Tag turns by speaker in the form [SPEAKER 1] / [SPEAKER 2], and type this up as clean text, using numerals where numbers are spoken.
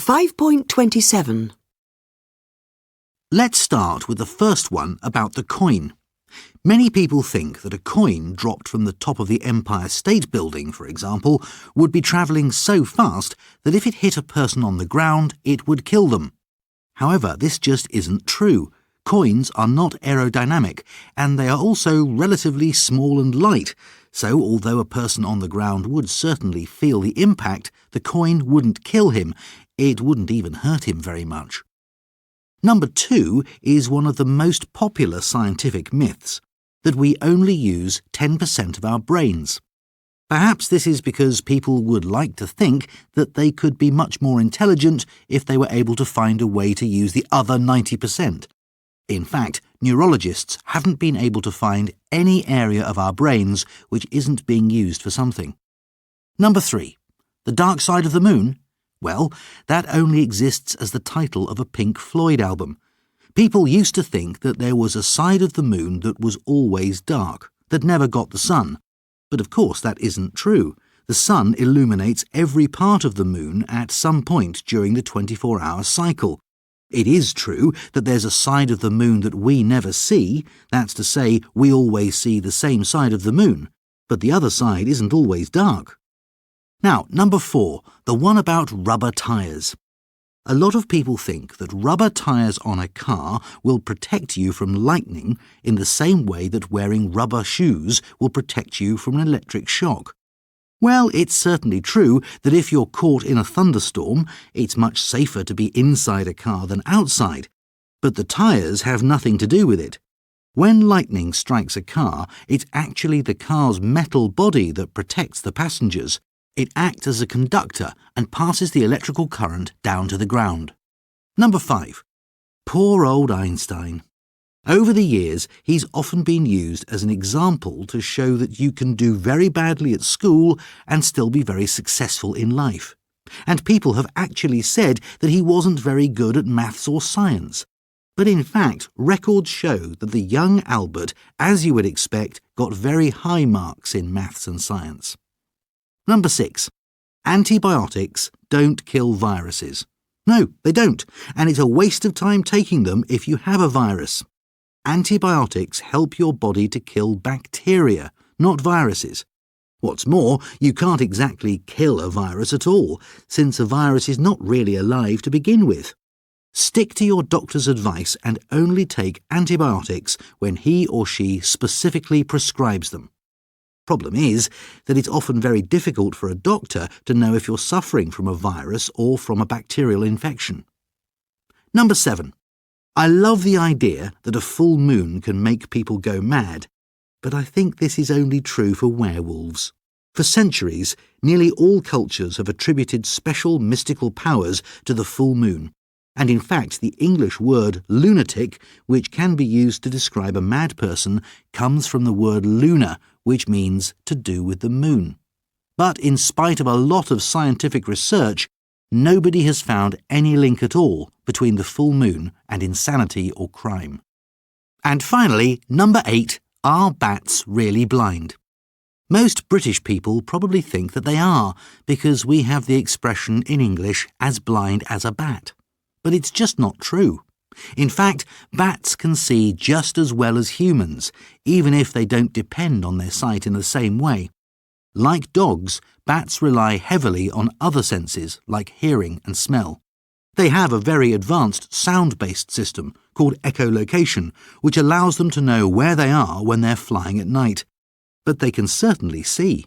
[SPEAKER 1] 5.27.
[SPEAKER 2] Let's start with the first one about the coin. Many people think that a coin dropped from the top of the Empire State Building, for example, would be travelling so fast that if it hit a person on the ground, it would kill them. However, this just isn't true. Coins are not aerodynamic, and they are also relatively small and light, so although a person on the ground would certainly feel the impact, the coin wouldn't kill him. It wouldn't even hurt him very much. Number 2 is one of the most popular scientific myths, that we only use 10% of our brains. Perhaps this is because people would like to think that they could be much more intelligent if they were able to find a way to use the other 90%. In fact, neurologists haven't been able to find any area of our brains which isn't being used for something. Number 3. The Dark Side of the Moon? Well, that only exists as the title of a Pink Floyd album. People used to think that there was a side of the moon that was always dark, that never got the sun. But of course that isn't true. The sun illuminates every part of the moon at some point during the 24-hour cycle. It is true that there's a side of the moon that we never see, that's to say, we always see the same side of the moon, but the other side isn't always dark. Now, number 4, the one about rubber tyres. A lot of people think that rubber tyres on a car will protect you from lightning in the same way that wearing rubber shoes will protect you from an electric shock. Well, it's certainly true that if you're caught in a thunderstorm, it's much safer to be inside a car than outside. But the tyres have nothing to do with it. When lightning strikes a car, it's actually the car's metal body that protects the passengers. It acts as a conductor and passes the electrical current down to the ground. Number 5. Poor old Einstein. Over the years, he's often been used as an example to show that you can do very badly at school and still be very successful in life. And people have actually said that he wasn't very good at maths or science. But in fact, records show that the young Albert, as you would expect, got very high marks in maths and science. Number 6. Antibiotics don't kill viruses. No, they don't, and it's a waste of time taking them if you have a virus. Antibiotics help your body to kill bacteria, not viruses. What's more, you can't exactly kill a virus at all, since a virus is not really alive to begin with. Stick to your doctor's advice and only take antibiotics when he or she specifically prescribes them. Problem is that it's often very difficult for a doctor to know if you're suffering from a virus or from a bacterial infection. Number 7. I love the idea that a full moon can make people go mad, but I think this is only true for werewolves. For centuries, nearly all cultures have attributed special mystical powers to the full moon, and in fact the English word lunatic, which can be used to describe a mad person, comes from the word lunar, which means to do with the moon. But in spite of a lot of scientific research, nobody has found any link at all between the full moon and insanity or crime. And finally, number 8, are bats really blind? Most British people probably think that they are, because we have the expression in English, as blind as a bat. But it's just not true. In fact, bats can see just as well as humans, even if they don't depend on their sight in the same way. Like dogs, bats rely heavily on other senses like hearing and smell. They have a very advanced sound-based system called echolocation, which allows them to know where they are when they're flying at night. But they can certainly see.